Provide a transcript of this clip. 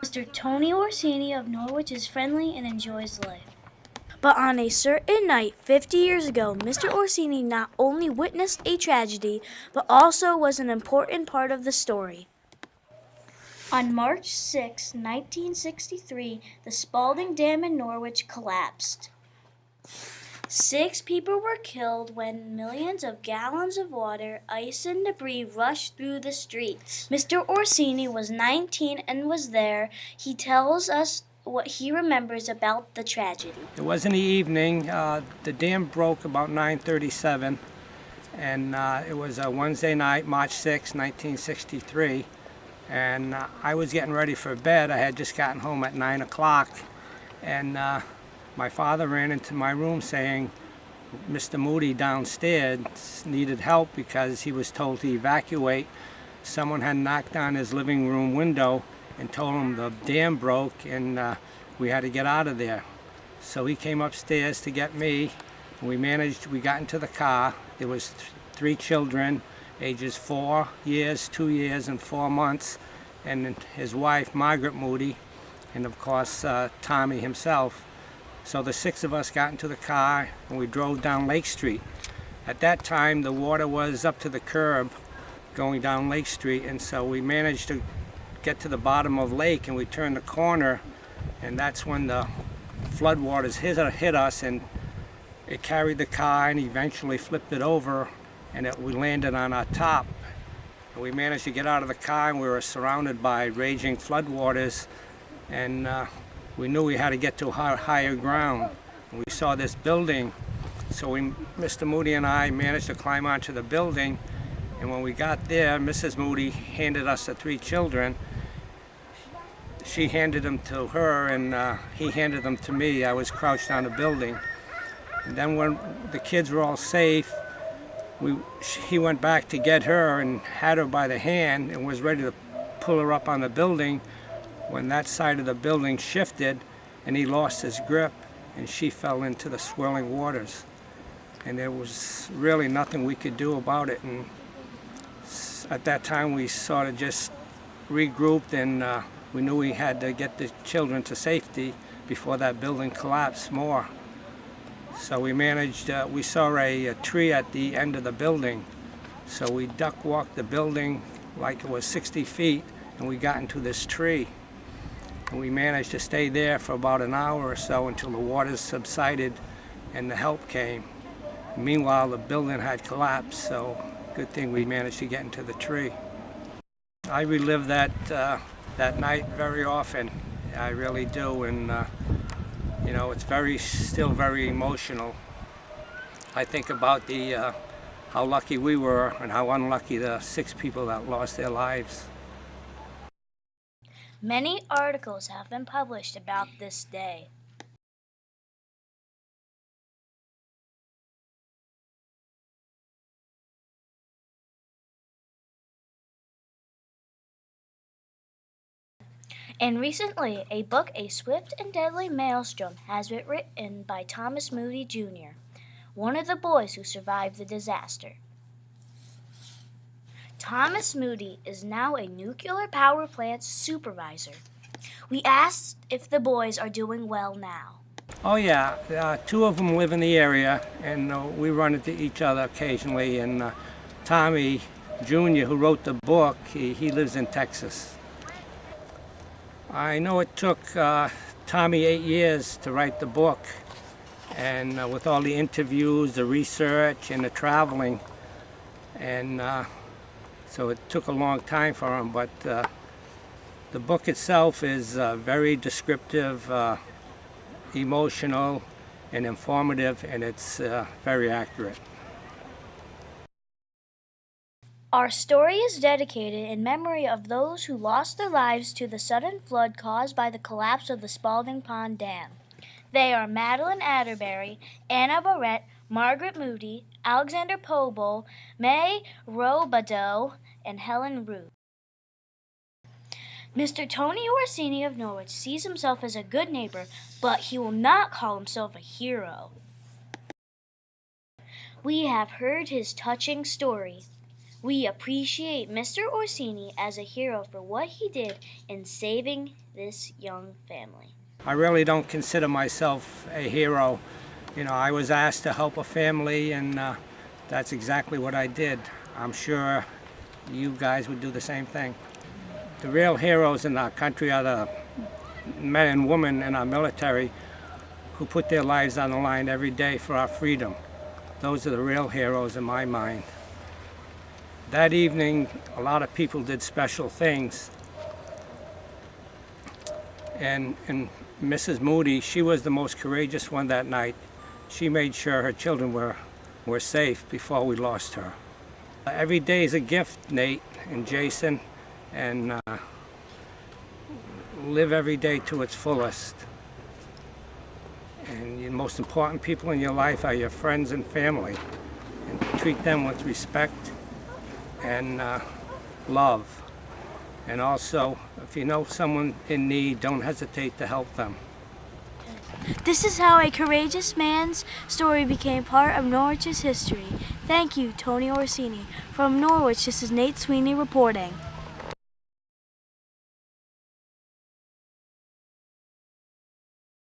Mr. Tony Orsini of Norwich is friendly and enjoys life. But on a certain night 50 years ago, Mr. Orsini not only witnessed a tragedy, but also was an important part of the story. On March 6, 1963, the Spalding Dam in Norwich collapsed. 6 people were killed when millions of gallons of water, ice, and debris rushed through the streets. Mr. Orsini was 19 and was there. He tells us what he remembers about the tragedy. It was in the evening. The dam broke about 9:37, and it was a Wednesday night, March 6, 1963, and I was getting ready for bed. I had just gotten home at 9 o'clock, and my father ran into my room saying Mr. Moody downstairs needed help because he was told to evacuate. Someone had knocked on his living room window and told him the dam broke and we had to get out of there. So he came upstairs to get me. We got into the car. There was 3 children, ages 4 years, 2 years, and 4 months, and his wife, Margaret Moody, and of course Tommy himself. So the 6 of us got into the car and we drove down Lake Street. At that time the water was up to the curb going down Lake Street, and so we managed to get to the bottom of Lake, and we turned the corner, and that's when the floodwaters hit us, and it carried the car and eventually flipped it over, and we landed on our top. And we managed to get out of the car, and we were surrounded by raging floodwaters, and we knew we had to get to higher ground. And we saw this building, so Mr. Moody and I managed to climb onto the building, and when we got there, Mrs. Moody handed us the 3 children. She handed them to her, and he handed them to me. I was crouched on the building. And then when the kids were all safe, he went back to get her and had her by the hand and was ready to pull her up on the building when that side of the building shifted and he lost his grip and she fell into the swirling waters. And there was really nothing we could do about it. And at that time we sort of just regrouped, and we knew we had to get the children to safety before that building collapsed more. So we managed, we saw a tree at the end of the building. So we duck walked the building like it was 60 feet, and we got into this tree. And we managed to stay there for about an hour or so until the waters subsided and the help came. Meanwhile, the building had collapsed, so good thing we managed to get into the tree. I relive that night very often. I really do, and you know, it's still very emotional. I think about how lucky we were and how unlucky the 6 people that lost their lives. Many articles have been published about this day. And recently, a book, A Swift and Deadly Maelstrom, has been written by Thomas Moody, Jr., one of the boys who survived the disaster. Thomas Moody is now a nuclear power plant supervisor. We asked if the boys are doing well now. Oh yeah, 2 of them live in the area, and we run into each other occasionally. And Tommy Jr., who wrote the book, he lives in Texas. I know it took Tommy 8 years to write the book, and with all the interviews, the research, and the traveling, and so it took a long time for him, but the book itself is very descriptive, emotional, and informative, and it's very accurate. Our story is dedicated in memory of those who lost their lives to the sudden flood caused by the collapse of the Spalding Pond Dam. They are Madeline Atterbury, Anna Barrett, Margaret Moody, Alexander Pobol, May Robideau, and Helen Root. Mr. Tony Orsini of Norwich sees himself as a good neighbor, but he will not call himself a hero. We have heard his touching story. We appreciate Mr. Orsini as a hero for what he did in saving this young family. I really don't consider myself a hero. You know, I was asked to help a family, and that's exactly what I did. I'm sure you guys would do the same thing. The real heroes in our country are the men and women in our military who put their lives on the line every day for our freedom. Those are the real heroes in my mind. That evening, a lot of people did special things. And Mrs. Moody, she was the most courageous one that night. She made sure her children were safe before we lost her. Every day is a gift, Nate and Jason, and live every day to its fullest. And the most important people in your life are your friends and family. And treat them with respect and love. And also, if you know someone in need, don't hesitate to help them. This is how a courageous man's story became part of Norwich's history. Thank you, Tony Orsini. From Norwich, this is Nate Sweeney reporting.